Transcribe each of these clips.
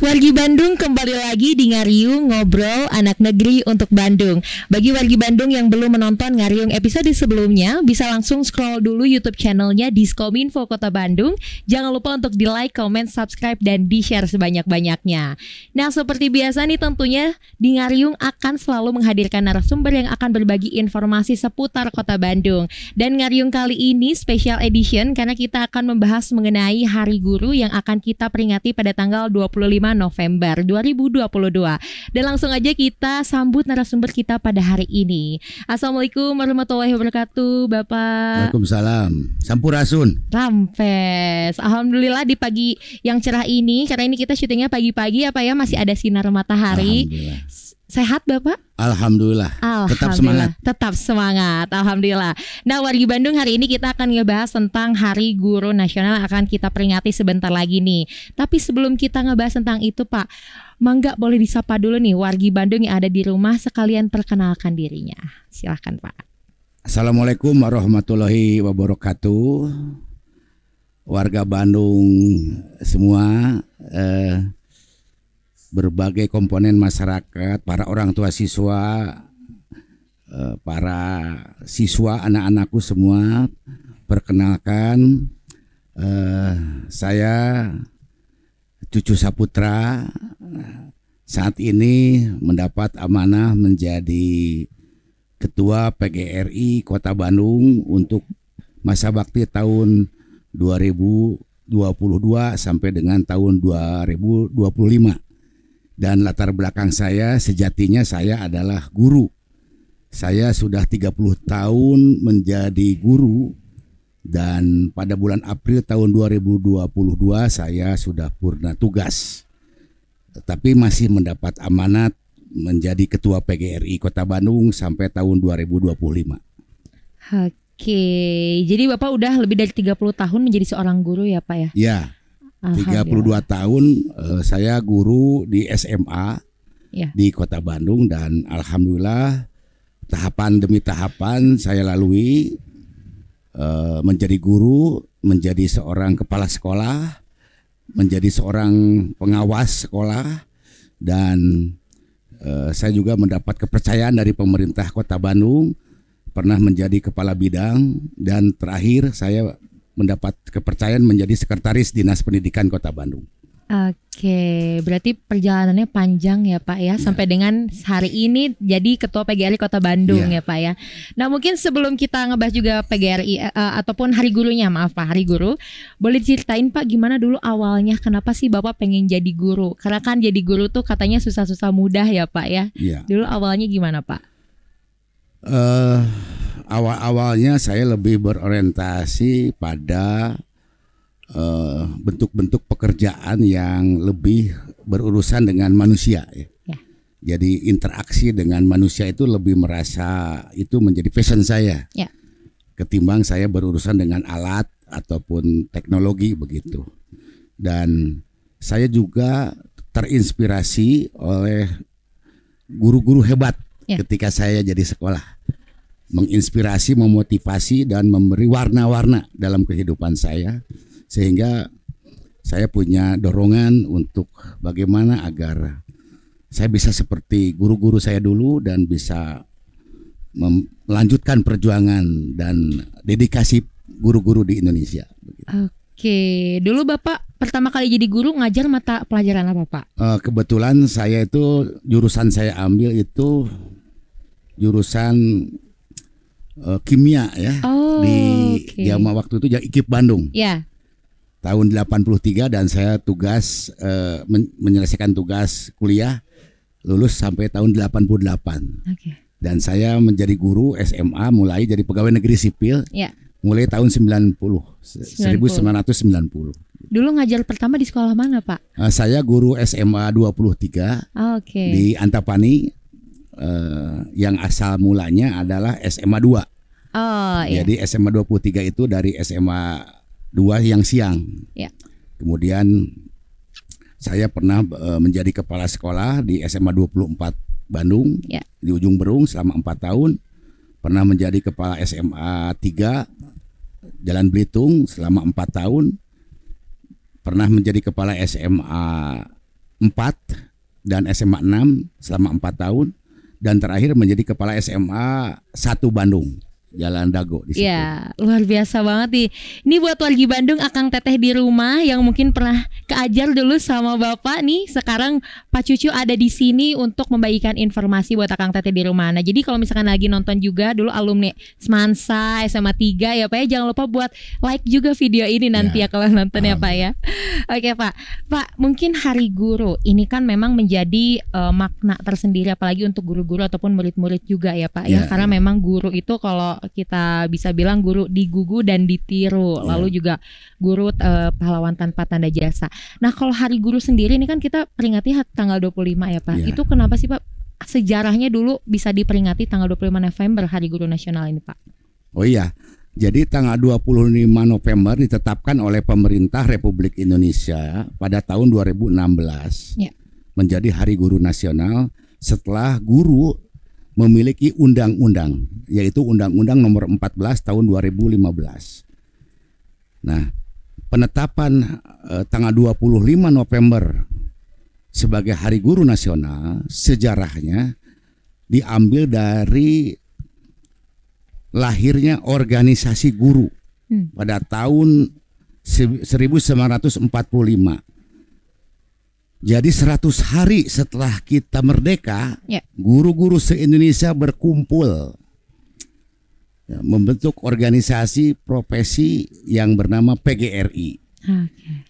Wargi Bandung kembali lagi di Ngariung Ngobrol Anak Negeri untuk Bandung. Bagi wargi Bandung yang belum menonton Ngariung episode sebelumnya, bisa langsung scroll dulu YouTube channelnya Diskominfo Kota Bandung. Jangan lupa untuk di like, comment, subscribe, dan di share sebanyak-banyaknya. Nah, seperti biasa nih tentunya di Ngariung akan selalu menghadirkan narasumber yang akan berbagi informasi seputar Kota Bandung. Dan Ngariung kali ini special edition karena kita akan membahas mengenai Hari Guru yang akan kita peringati pada tanggal 25 November 2022. Dan langsung aja kita sambut narasumber kita pada hari ini. Assalamualaikum warahmatullahi wabarakatuh, Bapak. Waalaikumsalam. Sampurasun. Rampes. Alhamdulillah di pagi yang cerah ini, karena ini kita syutingnya pagi-pagi apa ya, masih ada sinar matahari. Sehat Bapak? Alhamdulillah. Tetap semangat. Tetap semangat. Alhamdulillah. Nah, wargi Bandung, hari ini kita akan ngebahas tentang Hari Guru Nasional yang akan kita peringati sebentar lagi nih. Tapi sebelum kita ngebahas tentang itu, Pak, mangga boleh disapa dulu nih wargi Bandung yang ada di rumah, sekalian perkenalkan dirinya. Silahkan Pak. Assalamualaikum warahmatullahi wabarakatuh. Warga Bandung semua, berbagai komponen masyarakat, para orang tua siswa, para siswa, anak-anakku semua, perkenalkan, saya Cucu Saputra, saat ini mendapat amanah menjadi Ketua PGRI Kota Bandung untuk masa bakti tahun 2022 sampai dengan tahun 2025. Dan latar belakang saya, sejatinya saya adalah guru. Saya sudah 30 tahun menjadi guru, dan pada bulan April tahun 2022 saya sudah purna tugas. Tetapi masih mendapat amanat menjadi Ketua PGRI Kota Bandung sampai tahun 2025. Oke, jadi Bapak udah lebih dari 30 tahun menjadi seorang guru ya Pak ya? Ya. 32 tahun saya guru di SMA di Kota Bandung, dan alhamdulillah tahapan demi tahapan saya lalui, menjadi guru, menjadi seorang kepala sekolah, menjadi seorang pengawas sekolah, dan saya juga mendapat kepercayaan dari pemerintah Kota Bandung, pernah menjadi kepala bidang, dan terakhir saya mendapat kepercayaan menjadi Sekretaris Dinas Pendidikan Kota Bandung. Oke, berarti perjalanannya panjang ya Pak ya, sampai dengan hari ini jadi Ketua PGRI Kota Bandung ya Pak ya. Nah, mungkin sebelum kita ngebahas juga PGRI ataupun Hari Gurunya, maaf Pak, Hari Guru, boleh ceritain Pak gimana dulu awalnya, kenapa sih Bapak pengen jadi guru? Karena kan jadi guru tuh katanya susah-susah mudah ya Pak ya. Dulu awalnya gimana Pak? Awal-awalnya saya lebih berorientasi pada bentuk-bentuk pekerjaan yang lebih berurusan dengan manusia ya. Jadi interaksi dengan manusia itu lebih merasa itu menjadi passion saya, ketimbang saya berurusan dengan alat ataupun teknologi begitu. Dan saya juga terinspirasi oleh guru-guru hebat ketika saya jadi sekolah, menginspirasi, memotivasi, dan memberi warna-warna dalam kehidupan saya, sehingga saya punya dorongan untuk bagaimana agar saya bisa seperti guru-guru saya dulu dan bisa melanjutkan perjuangan dan dedikasi guru-guru di Indonesia. Oke, dulu Bapak pertama kali jadi guru ngajar mata pelajaran apa Pak? Kebetulan saya itu jurusan saya ambil itu jurusan kimia ya, zaman waktu itu jadi IKIP Bandung. Tahun 83, dan saya tugas menyelesaikan tugas kuliah, lulus sampai tahun 88. Dan saya menjadi guru SMA mulai jadi pegawai negeri sipil mulai tahun 1990. Dulu ngajar pertama di sekolah mana Pak? Saya guru SMA 23 di Antapani, yang asal mulanya adalah SMA 2. Jadi SMA 23 itu dari SMA 2 yang siang. Kemudian saya pernah menjadi kepala sekolah di SMA 24 Bandung, di Ujung Berung selama 4 tahun. Pernah menjadi kepala SMA 3 Jalan Belitung selama 4 tahun. Pernah menjadi kepala SMA 4 dan SMA 6 selama 4 tahun, dan terakhir menjadi kepala SMA 1 Bandung, Jalan Dago di situ. Ya, luar biasa banget nih. Ini buat wargi Bandung, Akang Teteh di rumah yang mungkin pernah keajar dulu sama Bapak nih, sekarang Pak Cucu ada di sini untuk membagikan informasi buat Akang Teteh di rumah. Nah, jadi kalau misalkan lagi nonton juga dulu alumni Semansa SMA 3 ya Pak ya, jangan lupa buat like juga video ini nanti ya kalau nonton ya Pak ya. Oke Pak. Pak, mungkin Hari Guru ini kan memang menjadi makna tersendiri apalagi untuk guru-guru ataupun murid-murid juga ya Pak ya. Karena memang guru itu kalau kita bisa bilang guru digugu dan ditiru, lalu juga guru pahlawan tanpa tanda jasa. Nah, kalau Hari Guru sendiri ini kan kita peringati tanggal 25 ya Pak. Itu kenapa sih Pak sejarahnya dulu bisa diperingati tanggal 25 November Hari Guru Nasional ini Pak? Oh iya, jadi tanggal 25 November ditetapkan oleh pemerintah Republik Indonesia pada tahun 2016 menjadi Hari Guru Nasional setelah guru memiliki undang-undang, yaitu Undang-Undang Nomor 14 Tahun 2015. Nah, penetapan tanggal 25 November sebagai Hari Guru Nasional sejarahnya diambil dari lahirnya organisasi guru pada tahun 1945. Jadi 100 hari setelah kita merdeka, guru-guru se-Indonesia berkumpul membentuk organisasi profesi yang bernama PGRI.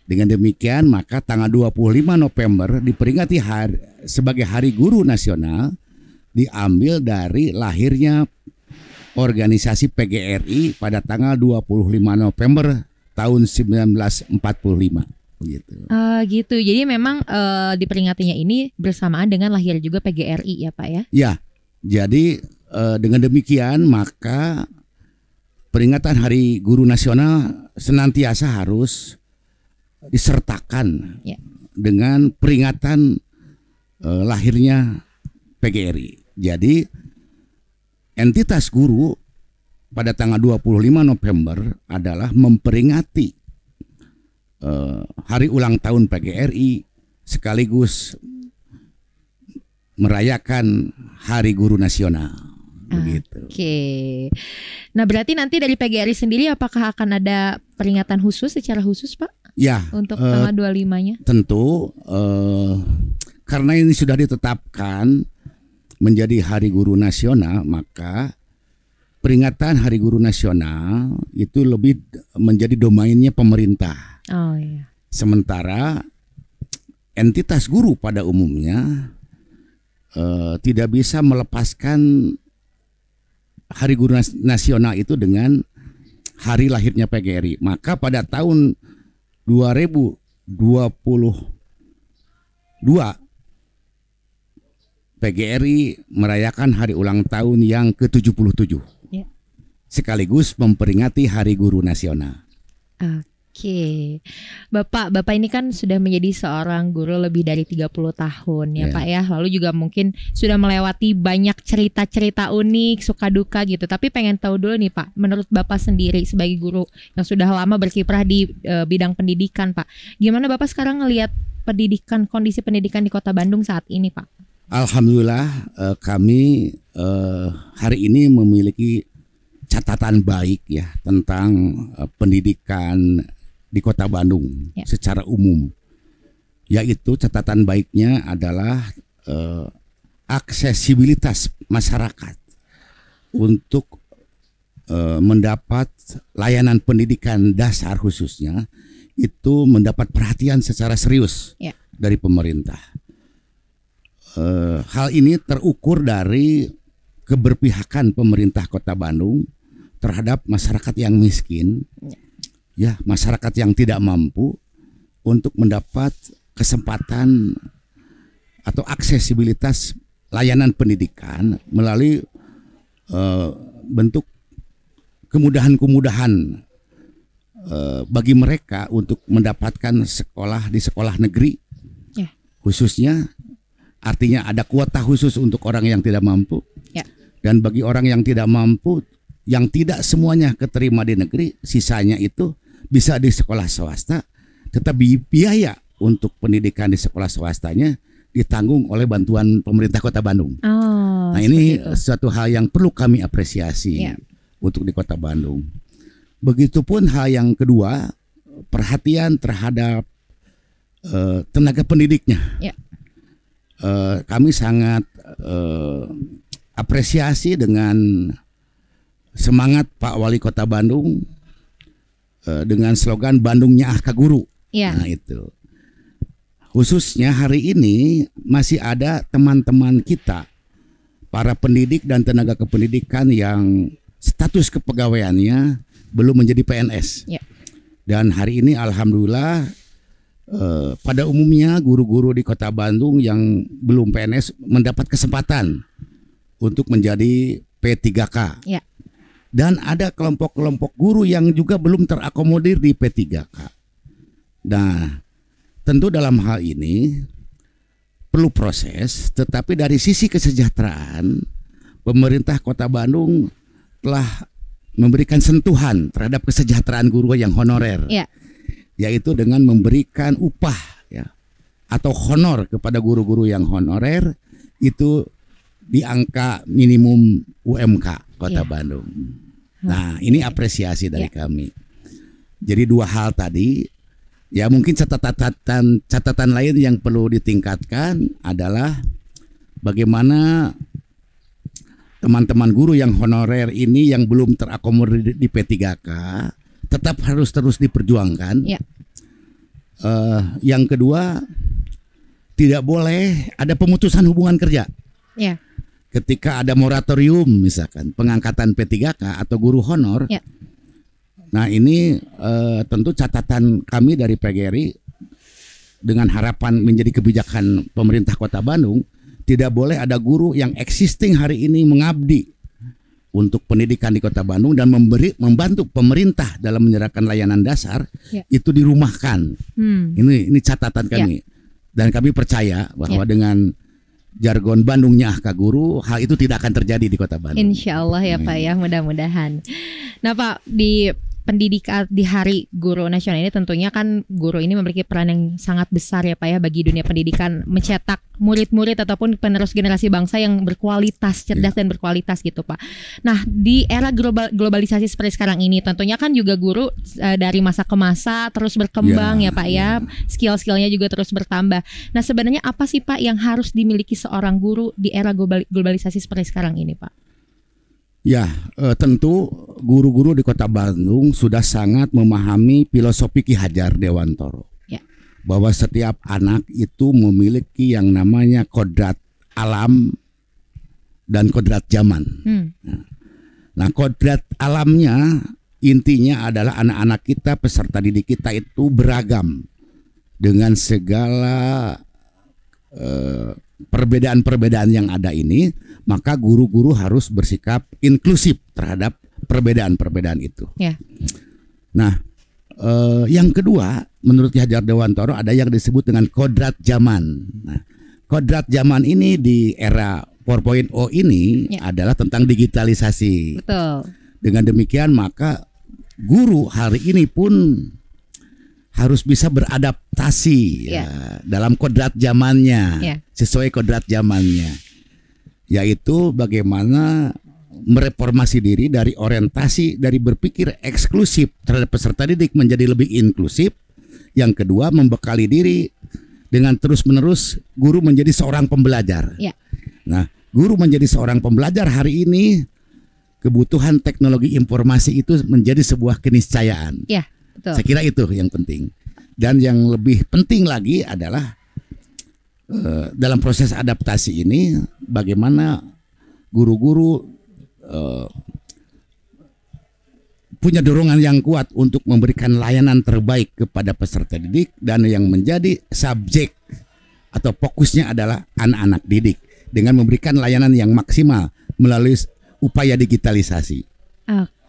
Dengan demikian maka tanggal 25 November diperingati sebagai Hari Guru Nasional diambil dari lahirnya organisasi PGRI pada tanggal 25 November tahun 1945. Gitu. Gitu. Jadi memang diperingatinya ini bersamaan dengan lahir juga PGRI ya Pak ya? Ya. Jadi dengan demikian maka peringatan Hari Guru Nasional senantiasa harus disertakan dengan peringatan lahirnya PGRI. Jadi entitas guru pada tanggal 25 November adalah memperingati hari ulang tahun PGRI sekaligus merayakan Hari Guru Nasional. Begitu. Oke. Nah, berarti nanti dari PGRI sendiri apakah akan ada peringatan khusus secara khusus, Pak? Ya. Untuk tanggal 25-nya? Tentu karena ini sudah ditetapkan menjadi Hari Guru Nasional, maka peringatan Hari Guru Nasional itu lebih menjadi domainnya pemerintah. Oh iya. Sementara entitas guru pada umumnya tidak bisa melepaskan Hari Guru Nasional itu dengan hari lahirnya PGRI. Maka pada tahun 2022 PGRI merayakan hari ulang tahun yang ke-77 sekaligus memperingati Hari Guru Nasional. Oke, Bapak ini kan sudah menjadi seorang guru lebih dari 30 tahun ya Pak ya. Lalu juga mungkin sudah melewati banyak cerita-cerita unik, suka duka gitu. Tapi pengen tahu dulu nih Pak, menurut Bapak sendiri sebagai guru yang sudah lama berkiprah di bidang pendidikan Pak, gimana Bapak sekarang ngelihat pendidikan, kondisi pendidikan di Kota Bandung saat ini Pak? Alhamdulillah kami hari ini memiliki catatan baik ya tentang pendidikan di Kota Bandung secara umum, yaitu catatan baiknya adalah aksesibilitas masyarakat untuk mendapat layanan pendidikan dasar khususnya itu mendapat perhatian secara serius dari pemerintah. Hal ini terukur dari keberpihakan pemerintah Kota Bandung terhadap masyarakat yang miskin, masyarakat yang tidak mampu untuk mendapat kesempatan atau aksesibilitas layanan pendidikan melalui bentuk kemudahan-kemudahan bagi mereka untuk mendapatkan sekolah di sekolah negeri, khususnya artinya ada kuota khusus untuk orang yang tidak mampu, dan bagi orang yang tidak mampu, yang tidak semuanya keterima di negeri, sisanya itu bisa di sekolah swasta, tetapi biaya untuk pendidikan di sekolah swastanya ditanggung oleh bantuan pemerintah Kota Bandung. Oh, nah ini suatu hal yang perlu kami apresiasi untuk di Kota Bandung. Begitupun hal yang kedua, perhatian terhadap tenaga pendidiknya. Kami sangat apresiasi dengan semangat Pak Wali Kota Bandung dengan slogan Bandungnya Ka Guru. Nah itu. Khususnya hari ini masih ada teman-teman kita, para pendidik dan tenaga kependidikan yang status kepegawaiannya belum menjadi PNS. Dan hari ini alhamdulillah pada umumnya guru-guru di Kota Bandung yang belum PNS mendapat kesempatan untuk menjadi P3K. Dan ada kelompok-kelompok guru yang juga belum terakomodir di P3K. Nah, tentu dalam hal ini perlu proses, tetapi dari sisi kesejahteraan pemerintah Kota Bandung telah memberikan sentuhan terhadap kesejahteraan guru yang honorer, yaitu dengan memberikan upah atau honor kepada guru-guru yang honorer itu di angka minimum UMK Kota Bandung. Nah, ini apresiasi dari kami. Jadi dua hal tadi. Ya mungkin catatan lain yang perlu ditingkatkan adalah bagaimana teman-teman guru yang honorer ini yang belum terakomodir di P3K tetap harus terus diperjuangkan. Yang kedua, tidak boleh ada pemutusan hubungan kerja. Ketika ada moratorium misalkan pengangkatan P3K atau guru honor. Nah ini tentu catatan kami dari PGRI dengan harapan menjadi kebijakan pemerintah Kota Bandung, tidak boleh ada guru yang existing hari ini mengabdi untuk pendidikan di Kota Bandung dan membantu pemerintah dalam menyerahkan layanan dasar itu dirumahkan. Ini catatan kami dan kami percaya bahwa dengan jargon Bandungnya Ka Guru, hal itu tidak akan terjadi di Kota Bandung. Insya Allah ya Pak ya, mudah-mudahan. Nah Pak, di pendidikan di Hari Guru Nasional ini tentunya kan guru ini memiliki peran yang sangat besar ya Pak ya bagi dunia pendidikan, mencetak murid-murid ataupun penerus generasi bangsa yang berkualitas, cerdas dan berkualitas gitu Pak. Nah di era globalisasi seperti sekarang ini tentunya kan juga guru dari masa ke masa terus berkembang ya Pak ya, skill-skillnya juga terus bertambah. Nah sebenarnya apa sih Pak yang harus dimiliki seorang guru di era globalisasi seperti sekarang ini Pak? Ya, tentu guru-guru di Kota Bandung sudah sangat memahami filosofi Ki Hajar Dewantoro. Bahwa setiap anak itu memiliki yang namanya kodrat alam dan kodrat zaman. Nah, kodrat alamnya intinya adalah anak-anak kita, peserta didik kita itu beragam dengan segala perbedaan-perbedaan yang ada ini, maka guru-guru harus bersikap inklusif terhadap perbedaan-perbedaan itu. Nah, yang kedua, menurut Ki Hajar Dewantoro ada yang disebut dengan kodrat zaman. Nah, kodrat zaman ini di era 4.0 ini adalah tentang digitalisasi. Betul. Dengan demikian maka guru hari ini pun harus bisa beradaptasi dalam kodrat zamannya, sesuai kodrat zamannya, yaitu bagaimana mereformasi diri dari orientasi dari berpikir eksklusif terhadap peserta didik menjadi lebih inklusif. Yang kedua, membekali diri dengan terus-menerus guru menjadi seorang pembelajar. Nah, guru menjadi seorang pembelajar hari ini, kebutuhan teknologi informasi itu menjadi sebuah keniscayaan. Betul. Saya kira itu yang penting. Dan yang lebih penting lagi adalah dalam proses adaptasi ini bagaimana guru-guru punya dorongan yang kuat untuk memberikan layanan terbaik kepada peserta didik, dan yang menjadi subjek atau fokusnya adalah anak-anak didik dengan memberikan layanan yang maksimal melalui upaya digitalisasi.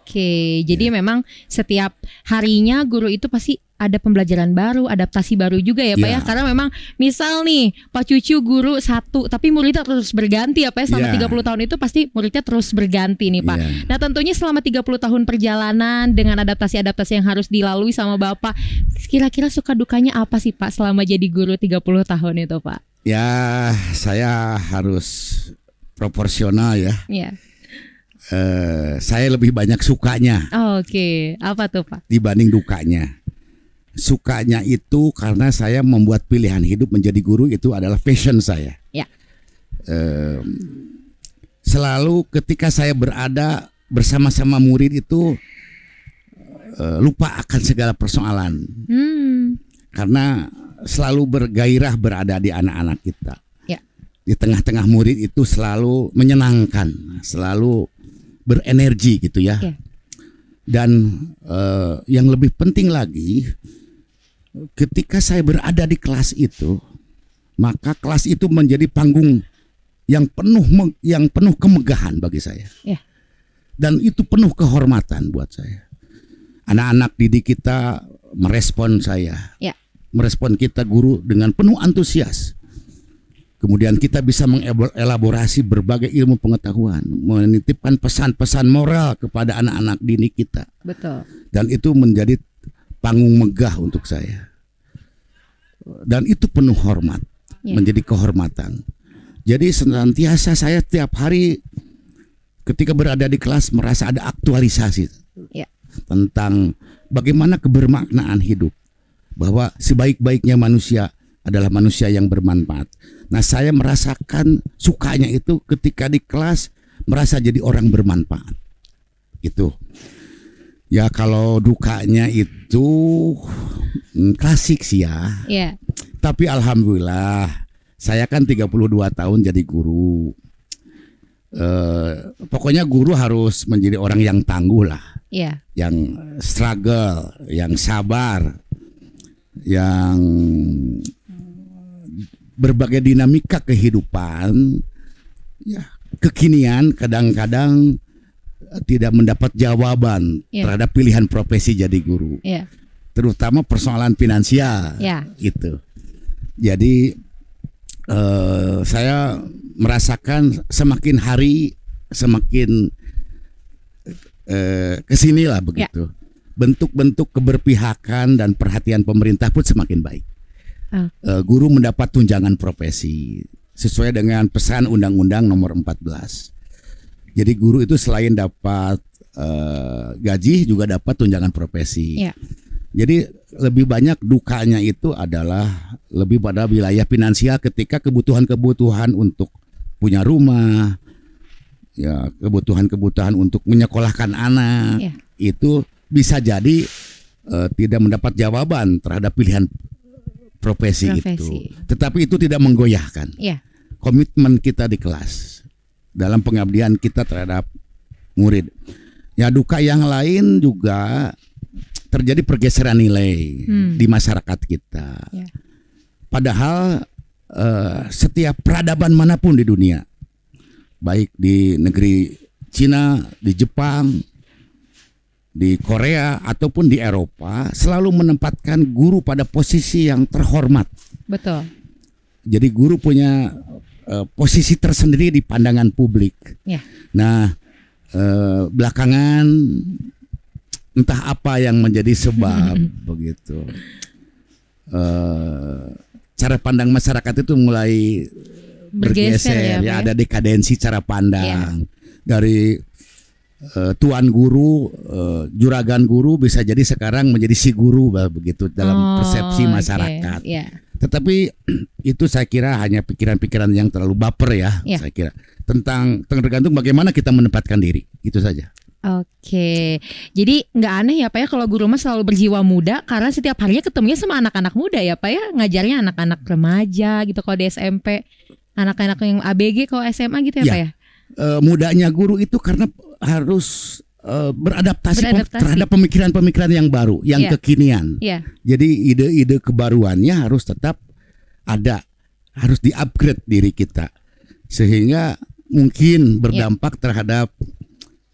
Oke, jadi memang setiap harinya guru itu pasti ada pembelajaran baru, adaptasi baru juga ya Pak ya. Karena memang misal nih Pak Cucu guru satu, tapi muridnya terus berganti ya Pak ya. Selama 30 tahun itu pasti muridnya terus berganti nih Pak. Nah tentunya selama 30 tahun perjalanan dengan adaptasi-adaptasi yang harus dilalui sama Bapak, kira-kira suka dukanya apa sih Pak selama jadi guru 30 tahun itu Pak? Ya saya harus proporsional ya. Saya lebih banyak sukanya. Oke. Apa tuh Pak? Dibanding dukanya. Sukanya itu karena saya membuat pilihan hidup menjadi guru itu adalah passion saya. Selalu ketika saya berada bersama-sama murid itu lupa akan segala persoalan. Karena selalu bergairah berada di anak-anak kita. Di tengah-tengah murid itu selalu menyenangkan, selalu berenergi gitu ya. Dan yang lebih penting lagi, ketika saya berada di kelas itu, maka kelas itu menjadi panggung yang penuh kemegahan bagi saya. Dan itu penuh kehormatan buat saya. Anak-anak didik kita merespon saya, merespon kita guru dengan penuh antusias. Kemudian kita bisa mengelaborasi berbagai ilmu pengetahuan, menitipkan pesan-pesan moral kepada anak-anak didik kita. Betul. Dan itu menjadi panggung megah untuk saya. Dan itu penuh hormat, menjadi kehormatan. Jadi senantiasa saya tiap hari ketika berada di kelas merasa ada aktualisasi tentang bagaimana kebermaknaan hidup. Bahwa sebaik-baiknya manusia adalah manusia yang bermanfaat. Nah saya merasakan sukanya itu ketika di kelas merasa jadi orang bermanfaat. Itu. Ya kalau dukanya itu klasik sih ya. Tapi alhamdulillah saya kan 32 tahun jadi guru. Pokoknya guru harus menjadi orang yang tangguh lah. Yang struggle, yang sabar, yang berbagai dinamika kehidupan, kekinian kadang-kadang tidak mendapat jawaban terhadap pilihan profesi jadi guru, terutama persoalan finansial, gitu. Jadi saya merasakan semakin hari semakin kesinilah begitu. Bentuk-bentuk keberpihakan dan perhatian pemerintah pun semakin baik. Guru mendapat tunjangan profesi sesuai dengan pesan Undang-Undang Nomor 14. Jadi guru itu selain dapat gaji juga dapat tunjangan profesi. Jadi lebih banyak dukanya itu adalah lebih pada wilayah finansial ketika kebutuhan-kebutuhan untuk punya rumah, kebutuhan-kebutuhan untuk menyekolahkan anak itu bisa jadi tidak mendapat jawaban terhadap pilihan profesi itu. Tetapi itu tidak menggoyahkan komitmen kita di kelas dalam pengabdian kita terhadap murid. Ya duka yang lain juga terjadi pergeseran nilai di masyarakat kita. Padahal setiap peradaban manapun di dunia, baik di negeri Cina, di Jepang, di Korea ataupun di Eropa, selalu menempatkan guru pada posisi yang terhormat. Betul. Jadi guru punya posisi tersendiri di pandangan publik. Nah, belakangan entah apa yang menjadi sebab begitu. Cara pandang masyarakat itu mulai bergeser ya, ada dekadensi cara pandang dari tuan guru, juragan guru bisa jadi sekarang menjadi si guru begitu dalam persepsi masyarakat. Tetapi itu saya kira hanya pikiran-pikiran yang terlalu baper ya. Saya kira tergantung bagaimana kita menempatkan diri, itu saja. Oke, jadi nggak aneh ya Pak ya kalau guru mas selalu berjiwa muda karena setiap harinya ketemunya sama anak-anak muda ya Pak ya, ngajarnya anak-anak remaja gitu kalau di SMP, anak-anak yang ABG kalau SMA gitu ya Pak ya. Mudanya guru itu karena harus beradaptasi terhadap pemikiran-pemikiran yang baru, yang kekinian. Jadi ide-ide kebaruannya harus tetap ada, harus di-upgrade diri kita sehingga mungkin berdampak terhadap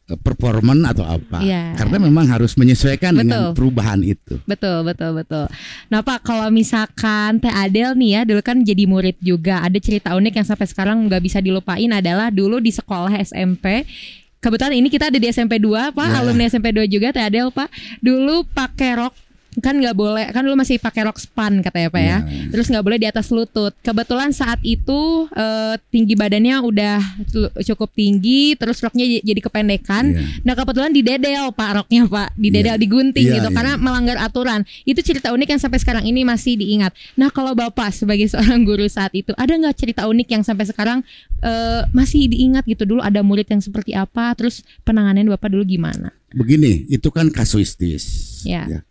performan atau apa. Karena memang harus menyesuaikan dengan perubahan itu. Betul. Nah Pak, kalau misalkan Teh Adel nih ya, dulu kan jadi murid juga, ada cerita unik yang sampai sekarang nggak bisa dilupain adalah dulu di sekolah SMP. Kebetulan ini kita ada di SMP 2 Pak, alumni SMP 2 juga Teh Adel Pak. Dulu pakai rok, kan nggak boleh, kan dulu masih pakai rok span katanya Pak ya. Terus nggak boleh di atas lutut. Kebetulan saat itu tinggi badannya udah cukup tinggi, terus roknya jadi kependekan. Nah kebetulan didedel Pak roknya Pak, didedel, digunting gitu karena melanggar aturan. Itu cerita unik yang sampai sekarang ini masih diingat. Nah kalau Bapak sebagai seorang guru saat itu, ada nggak cerita unik yang sampai sekarang masih diingat gitu? Dulu ada murid yang seperti apa, terus penanganan Bapak dulu gimana? Begini, itu kan kasuistis. Ya.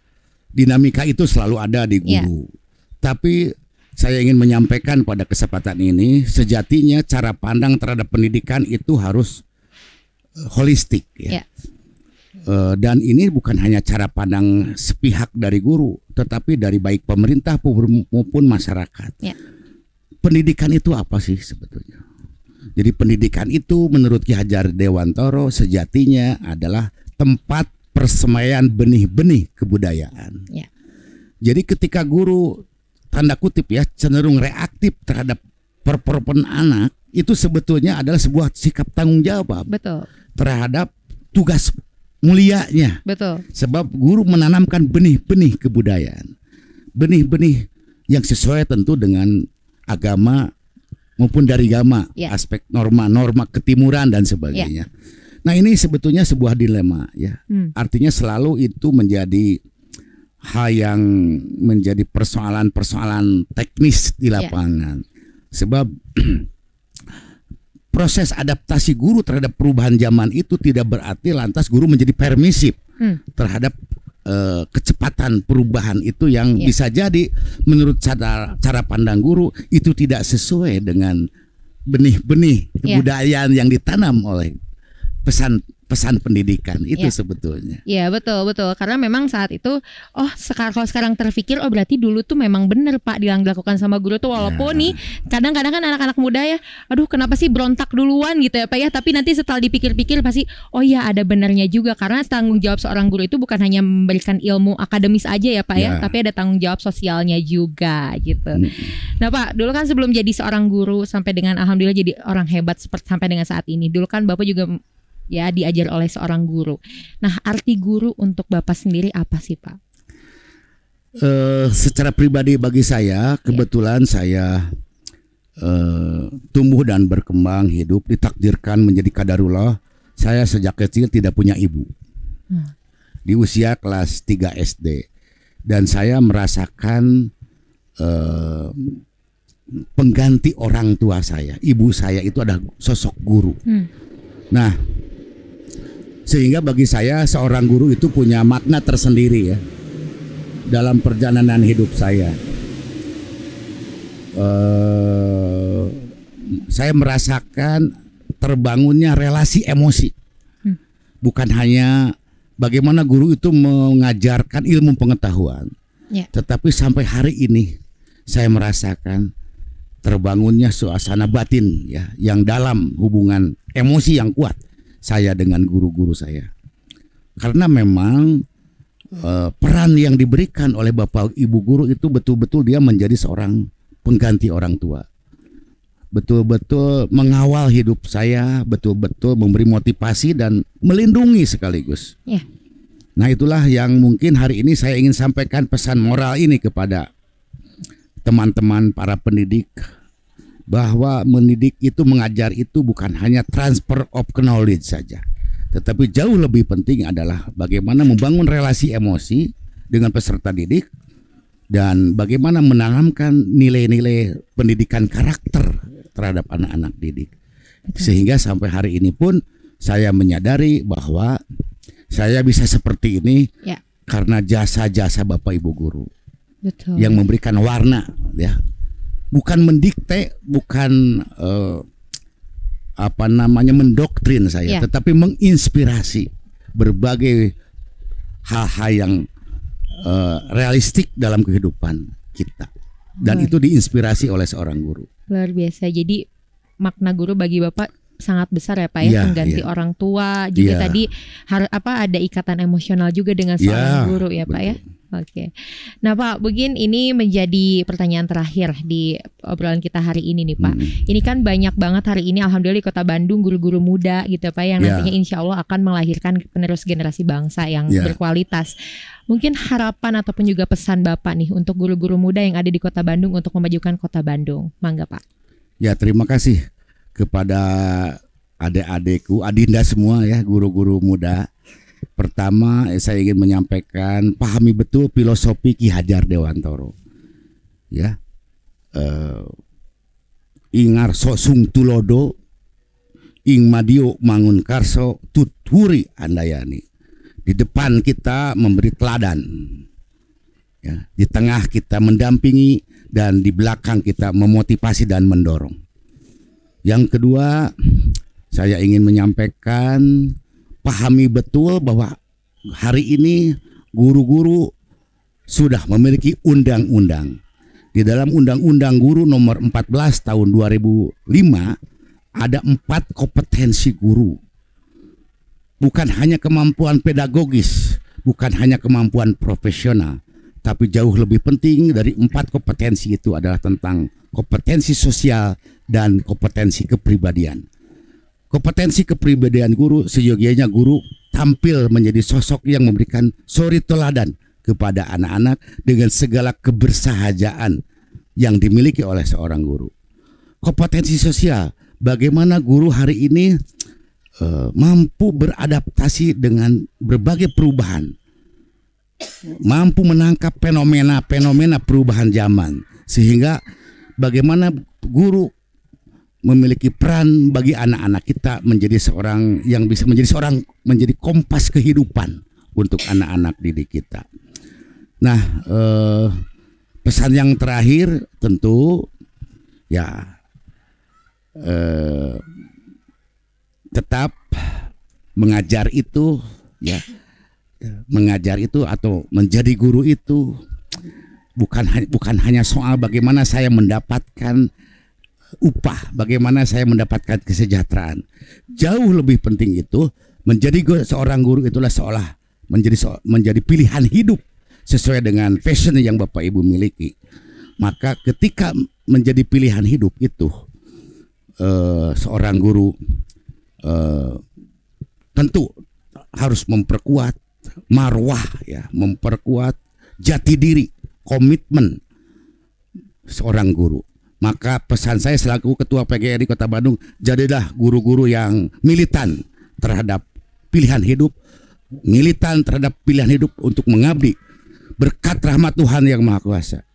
Dinamika itu selalu ada di guru. Tapi saya ingin menyampaikan pada kesempatan ini, sejatinya cara pandang terhadap pendidikan itu harus holistik ya. Dan ini bukan hanya cara pandang sepihak dari guru, tetapi dari baik pemerintah maupun masyarakat. Pendidikan itu apa sih sebetulnya? Jadi pendidikan itu menurut Ki Hajar Dewantoro sejatinya adalah tempat persemaian benih-benih kebudayaan. Jadi ketika guru tanda kutip ya cenderung reaktif terhadap performan anak, itu sebetulnya adalah sebuah sikap tanggung jawab terhadap tugas mulianya. Sebab guru menanamkan benih-benih kebudayaan, benih-benih yang sesuai tentu dengan agama maupun dari agama, aspek norma-norma ketimuran dan sebagainya. Nah ini sebetulnya sebuah dilema ya. Artinya selalu itu menjadi hal yang menjadi persoalan-persoalan teknis di lapangan. Sebab proses adaptasi guru terhadap perubahan zaman itu tidak berarti lantas guru menjadi permisif terhadap kecepatan perubahan itu yang bisa jadi menurut cara pandang guru itu tidak sesuai dengan benih-benih kebudayaan yang ditanam oleh pesan pendidikan itu sebetulnya. Iya betul. Karena memang saat itu kalau sekarang terpikir berarti dulu tuh memang benar Pak dilakukan sama guru tuh, walaupun nih kadang-kadang kan anak-anak muda ya, aduh kenapa sih berontak duluan gitu ya Pak ya, tapi nanti setelah dipikir-pikir pasti ada benarnya juga, karena tanggung jawab seorang guru itu bukan hanya memberikan ilmu akademis aja ya Pak ya, tapi ada tanggung jawab sosialnya juga gitu. Nah Pak, dulu kan sebelum jadi seorang guru sampai dengan alhamdulillah jadi orang hebat seperti sampai dengan saat ini, dulu kan Bapak juga diajar oleh seorang guru. Nah, arti guru untuk Bapak sendiri apa sih, Pak? Secara pribadi bagi saya, kebetulan saya tumbuh dan berkembang hidup ditakdirkan menjadi qadarullah. Saya sejak kecil tidak punya ibu. Di usia kelas 3 SD. Dan saya merasakan pengganti orang tua saya. Ibu saya itu adalah sosok guru. Nah, sehingga bagi saya seorang guru itu punya makna tersendiri ya dalam perjalanan hidup saya. Saya merasakan terbangunnya relasi emosi. Bukan hanya bagaimana guru itu mengajarkan ilmu pengetahuan, tetapi sampai hari ini saya merasakan terbangunnya suasana batin ya yang dalam, hubungan emosi yang kuat saya dengan guru-guru saya. Karena memang peran yang diberikan oleh Bapak Ibu guru itu betul-betul dia menjadi seorang pengganti orang tua. Betul-betul mengawal hidup saya, betul-betul memberi motivasi dan melindungi sekaligus. Nah itulah yang mungkin hari ini saya ingin sampaikan pesan moral ini kepada teman-teman para pendidik, bahwa mendidik itu, mengajar itu bukan hanya transfer of knowledge saja, tetapi jauh lebih penting adalah bagaimana membangun relasi emosi dengan peserta didik dan bagaimana menanamkan nilai-nilai pendidikan karakter terhadap anak-anak didik. Sehingga sampai hari ini pun saya menyadari bahwa saya bisa seperti ini karena jasa-jasa Bapak Ibu guru yang memberikan warna ya. Bukan mendikte, bukan mendoktrin saya, tetapi menginspirasi berbagai hal-hal yang realistik dalam kehidupan kita. Dan itu diinspirasi oleh seorang guru. Luar biasa. Jadi makna guru bagi Bapak sangat besar ya Pak ya, pengganti orang tua juga tadi ada ikatan emosional juga dengan seorang guru ya Pak ya. Oke. Nah Pak, mungkin ini menjadi pertanyaan terakhir di obrolan kita hari ini nih Pak. Ini kan banyak banget hari ini alhamdulillah di Kota Bandung guru-guru muda gitu Pak yang nantinya insya Allah akan melahirkan penerus generasi bangsa yang berkualitas. Mungkin harapan ataupun juga pesan Bapak nih untuk guru-guru muda yang ada di Kota Bandung untuk memajukan Kota Bandung. Mangga Pak. Ya, terima kasih kepada adik-adikku, adinda semua ya, guru-guru muda. Pertama, saya ingin menyampaikan pahami betul filosofi Ki Hajar Dewantoro. Ya, ingarso sung tulodo, ing madio mangun karso tuturi andayani. Di depan kita memberi teladan, ya, di tengah kita mendampingi, dan di belakang kita memotivasi dan mendorong. Yang kedua, saya ingin menyampaikan pahami betul bahwa hari ini guru-guru sudah memiliki undang-undang. Di dalam Undang-Undang Guru nomor 14 tahun 2005 ada 4 kompetensi guru. Bukan hanya kemampuan pedagogis, bukan hanya kemampuan profesional, tapi jauh lebih penting dari 4 kompetensi itu adalah tentang kompetensi sosial dan kompetensi kepribadian. Kompetensi kepribadian guru, seyogianya guru tampil menjadi sosok yang memberikan suri teladan kepada anak-anak dengan segala kebersahajaan yang dimiliki oleh seorang guru. Kompetensi sosial, bagaimana guru hari ini mampu beradaptasi dengan berbagai perubahan, mampu menangkap fenomena-fenomena perubahan zaman, sehingga bagaimana guru memiliki peran bagi anak-anak kita menjadi seorang yang bisa menjadi kompas kehidupan untuk anak-anak didik kita. Nah, pesan yang terakhir tentu ya tetap mengajar itu ya, mengajar itu atau menjadi guru itu bukan hanya soal bagaimana saya mendapatkan upah, bagaimana saya mendapatkan kesejahteraan. Jauh lebih penting itu menjadi seorang guru itulah seolah menjadi pilihan hidup sesuai dengan passion yang Bapak Ibu miliki. Maka ketika menjadi pilihan hidup itu seorang guru tentu harus memperkuat marwah ya, memperkuat jati diri, komitmen seorang guru. Maka pesan saya selaku Ketua PGRI Kota Bandung, jadilah guru-guru yang militan terhadap pilihan hidup, militan terhadap pilihan hidup untuk mengabdi berkat rahmat Tuhan Yang Maha Kuasa,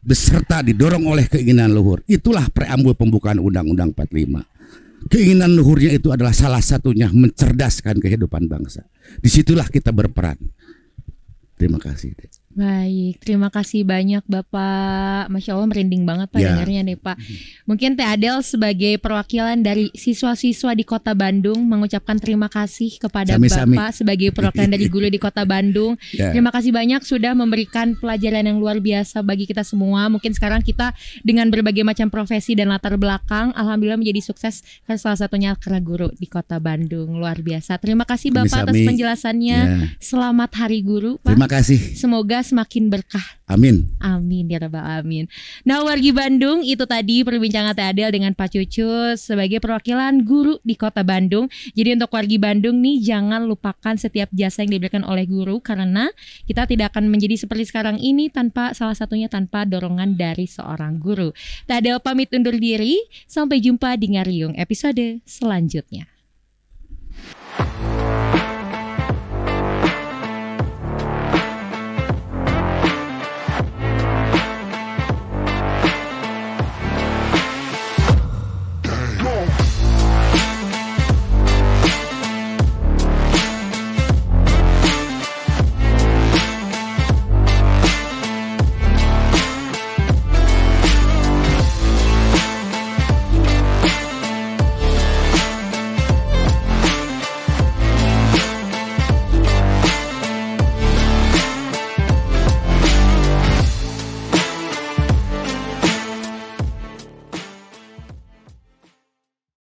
beserta didorong oleh keinginan luhur. Itulah preambul pembukaan Undang-Undang 45. Keinginan luhurnya itu adalah salah satunya mencerdaskan kehidupan bangsa. Disitulah kita berperan. Terima kasih. Baik, terima kasih banyak Bapak. Masya Allah merinding banget Pak dengarnya nih Pak. Mungkin Teh Adel sebagai perwakilan dari siswa-siswa di Kota Bandung mengucapkan terima kasih kepada Bapak sebagai perwakilan dari guru di Kota Bandung. Terima kasih banyak sudah memberikan pelajaran yang luar biasa bagi kita semua. Mungkin sekarang kita dengan berbagai macam profesi dan latar belakang, alhamdulillah menjadi sukses, salah satunya karena guru di Kota Bandung. Luar biasa. Terima kasih Bapak atas penjelasannya. Selamat Hari Guru Pak. Terima kasih. Semoga semakin berkah. Amin. Amin ya rabbal alamin. Nah, wargi Bandung, itu tadi perbincangan Teh Adel dengan Pak Cucu sebagai perwakilan guru di Kota Bandung. Jadi untuk wargi Bandung nih, jangan lupakan setiap jasa yang diberikan oleh guru, karena kita tidak akan menjadi seperti sekarang ini tanpa salah satunya tanpa dorongan dari seorang guru. Teh Adel pamit undur diri. Sampai jumpa di Ngariung episode selanjutnya.